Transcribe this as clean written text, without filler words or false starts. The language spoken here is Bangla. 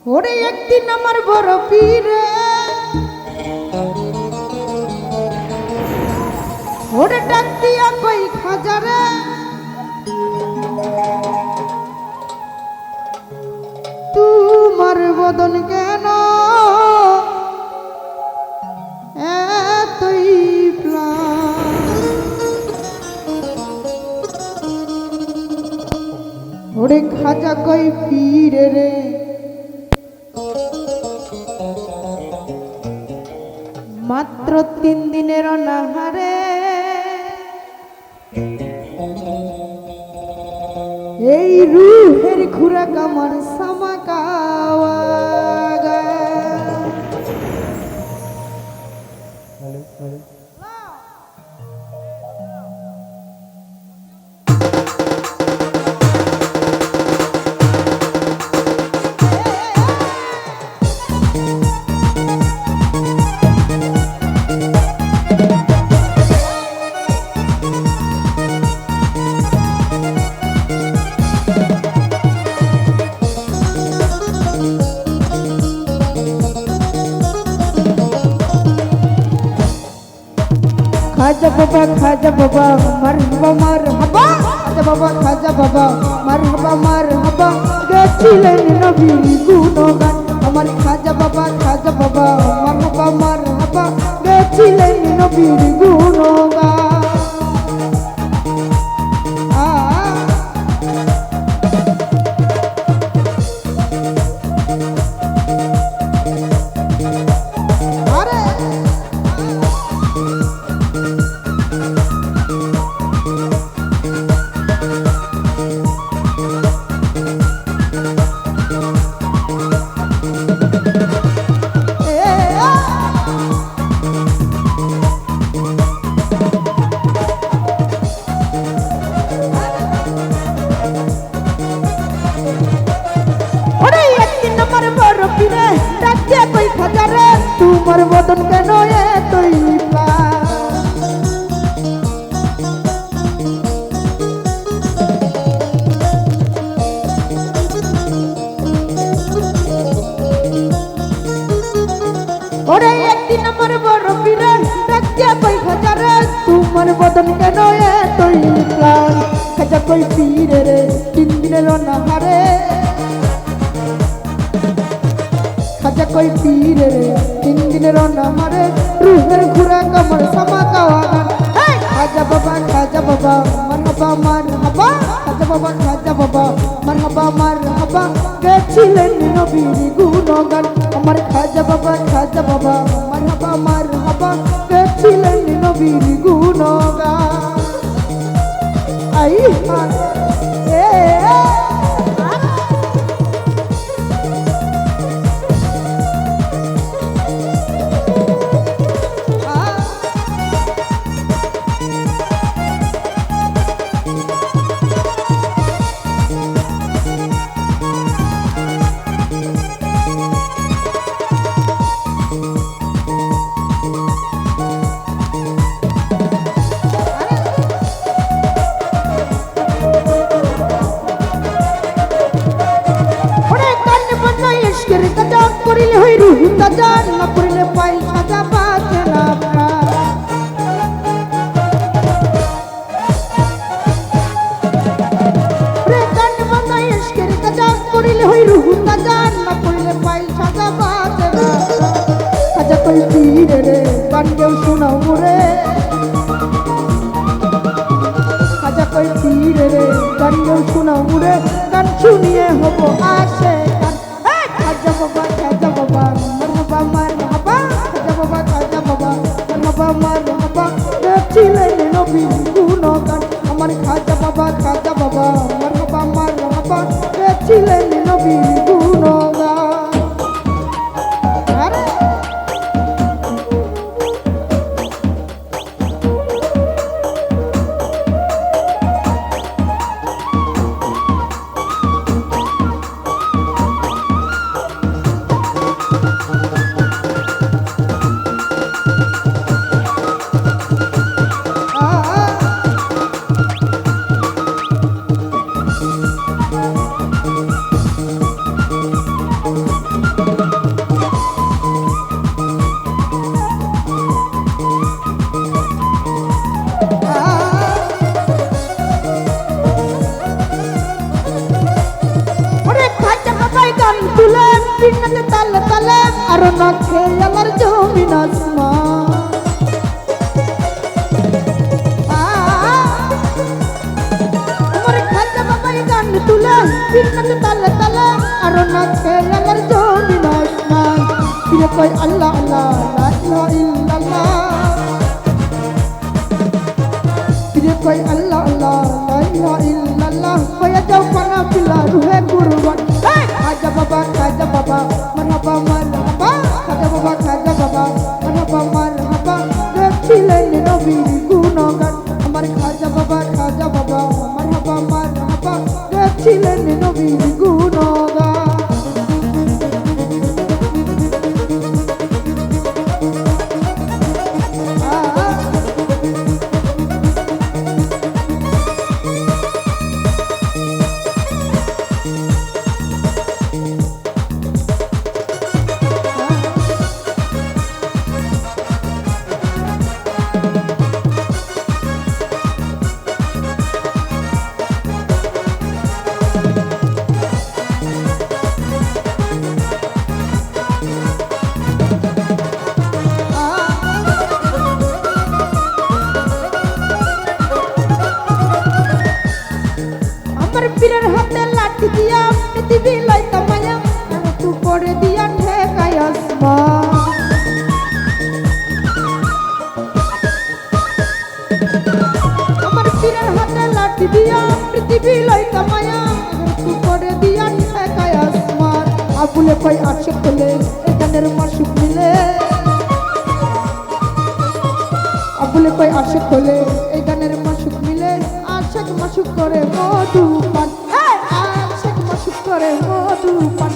ওরে একদিন আমার বড় পীরে ওরে ডাক দিয়া কই খাজারে তোমার বদন কেন এতই ওরে খাজা কই পীরে রে মাত্র 3 দিনের অনাহারে এই রুহের খুরাক আমার সামাকাওয়া खाजा बाबा मरहबा मरहबा खाजा बाबा मरहबा मरहबा গেছিলেন নবীর গুণগান আমার খাজা বাবা মরহবা মরহবা গেছিলেন নবীর গুণগান তোমার বদন কেন এতই ওরে একদিন আমার বড় পীরে ডাকিয়া কই খাজারে তোমার বদন কেন এতই খাজা কই পীরে রে 3 দিনের অনাহারে খাজা কই পীরে রে 3 দিনের অনাহারে রুহের খুরাক আমার সামাকাওয়া গান খাজা বাবা মরহবা মরহবা খাজা বাবা মরহবা মরহবা গেছিলেন নবীর গুণগান আমার খাজা বাবা মরহবা মরহবা গেছিলেন নবীর গুণগান আই এ করিলে হই রুহু তাজা না করিলে পাই সাজা পাচ্ছে না রে কান বানাই ইশকের তাজা করিলে হই রুহু তাজা না করিলে পাই সাজা পাচ্ছে না খাজা কই পীরে রে গান কেউ শোনাও মোরে খাজা কই পীরে রে গান কেউ শোনাও মোরে গান শুনিয়ে হব আসে খাজা বাবা মরহবা মরহবা খাজা বাবা মরহবা মরহবা গেছিলেন নবীর গুণগান আমার খাজা বাবা মরহবা মরহবা গেছিলেন নবীর গুণগান আর না খেয়ালার জমিন আসমান আমার খাজা বাবাই গান তুলে বিন্নাত তালে তালে আর না খেয়ালার জমিন আসমান ফিরে কই আল্লাহ আল্লাহ লা ইলাহা ইল্লাল্লাহ ফিরে কই আল্লাহ আল্লাহ লা ইলাহা ইল্লাল্লাহ হয়ে যাও পানা পিলা রুহে কুরবান খাজা বাবা মারহাবা মারহাবা খাজা বাবা মারহাবা মারহাবা গাইছিলেন নবীর গুণগান আমার খাজা বাবা মারহাবা মারহাবা গাইছিলেন নবীর গুণগান পীরের হাতে লাঠি দিয়া পৃথিবী লইতা মায়া তু করে দিয়া ঠেকাই আসমান আমার পীরের হাতে লাঠি দিয়া পৃথিবী লইতা মায়া তু করে দিয়া ঠেকাই আসমান আবুলে কই আশিক হলে এখানের মাসুক মিলে আবুলে কই আশিক হলে এই গানের মাসুক মিলে আশিক মাসুক করে মধু পান আশিক মাসুক করে মধু পান